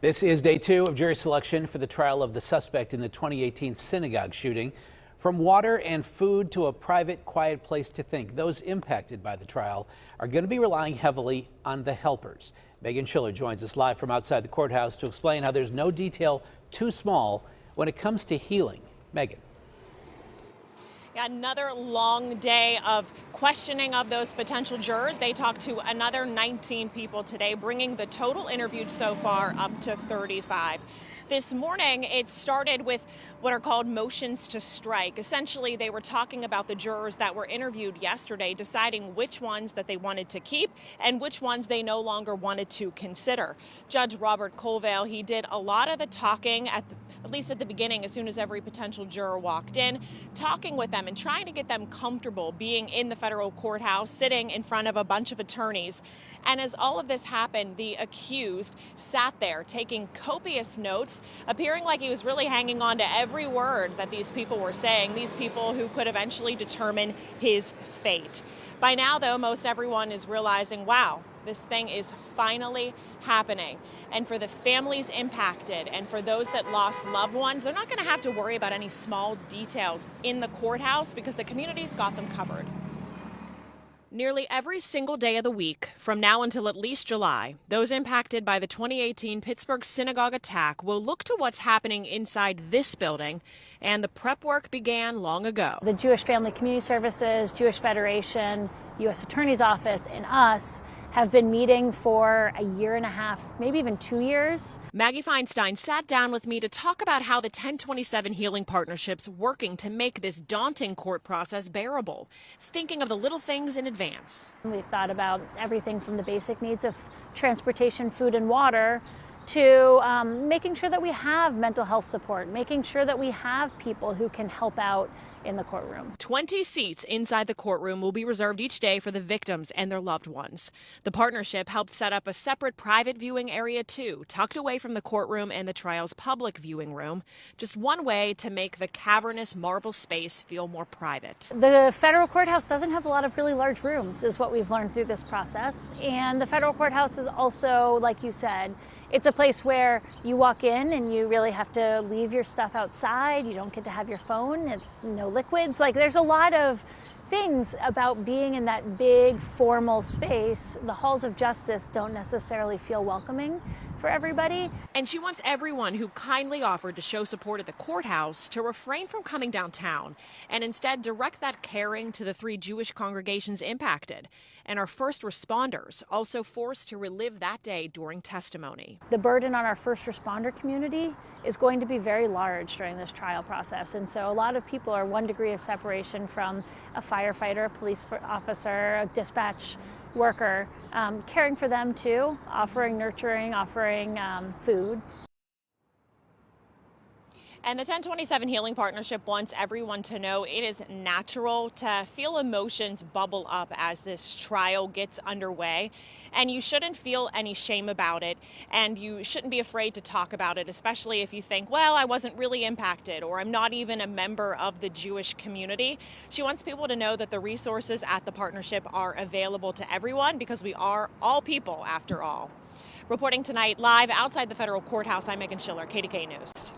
This is day 2 of jury selection for the trial of the suspect in the 2018 synagogue shooting. From water and food to a private, quiet place to think, those impacted by the trial are going to be relying heavily on the helpers. Meghan Schiller joins us live from outside the courthouse to explain how there's no detail too small when it comes to healing. Meghan. Another long day of questioning of those potential jurors. They talked to another 19 people today, bringing the total interviewed so far up to 35. This morning, it started with what are called motions to strike. Essentially, they were talking about the jurors that were interviewed yesterday, deciding which ones that they wanted to keep and which ones they no longer wanted to consider. Judge Robert Colville, he did a lot of the talking at least at the beginning, as soon as every potential juror walked in, talking with them and trying to get them comfortable being in the federal courthouse, sitting in front of a bunch of attorneys. And as all of this happened, the accused sat there taking copious notes, appearing like he was really hanging on to every word that these people were saying, these people who could eventually determine his fate. By now, though, most everyone is realizing, wow, this thing is finally happening. And for the families impacted and for those that lost loved ones, they're not going to have to worry about any small details in the courthouse because the community's got them covered. Nearly every single day of the week, from now until at least July, those impacted by the 2018 Pittsburgh synagogue attack will look to what's happening inside this building, and the prep work began long ago. The Jewish Family Community Services, Jewish Federation, U.S. Attorney's Office, and us have been meeting for a year and a half, maybe even 2 years. Maggie Feinstein sat down with me to talk about how the 1027 Healing Partnership's working to make this daunting court process bearable, thinking of the little things in advance. We've thought about everything from the basic needs of transportation, food, and water to making sure that we have mental health support, making sure that we have people who can help out in the courtroom. 20 seats inside the courtroom will be reserved each day for the victims and their loved ones. The partnership helped set up a separate private viewing area too, tucked away from the courtroom and the trial's public viewing room, just one way to make the cavernous marble space feel more private. The federal courthouse doesn't have a lot of really large rooms, is what we've learned through this process. And the federal courthouse is also, like you said, it's a place where you walk in and you really have to leave your stuff outside. You don't get to have your phone. It's no liquids. Like, there's a lot of things about being in that big formal space. The halls of justice don't necessarily feel welcoming for everybody. And she wants everyone who kindly offered to show support at the courthouse to refrain from coming downtown and instead direct that caring to the 3 Jewish congregations impacted and our first responders, also forced to relive that day during testimony. The burden on our first responder community is going to be very large during this trial process. And so a lot of people are 1 degree of separation from a firefighter, a police officer, a dispatch worker, caring for them too, offering nurturing, offering food. And the 1027 Healing Partnership wants everyone to know it is natural to feel emotions bubble up as this trial gets underway. And you shouldn't feel any shame about it. And you shouldn't be afraid to talk about it, especially if you think, well, I wasn't really impacted or I'm not even a member of the Jewish community. She wants people to know that the resources at the partnership are available to everyone because we are all people after all. Reporting tonight live outside the federal courthouse, I'm Meghan Schiller, KDKA News.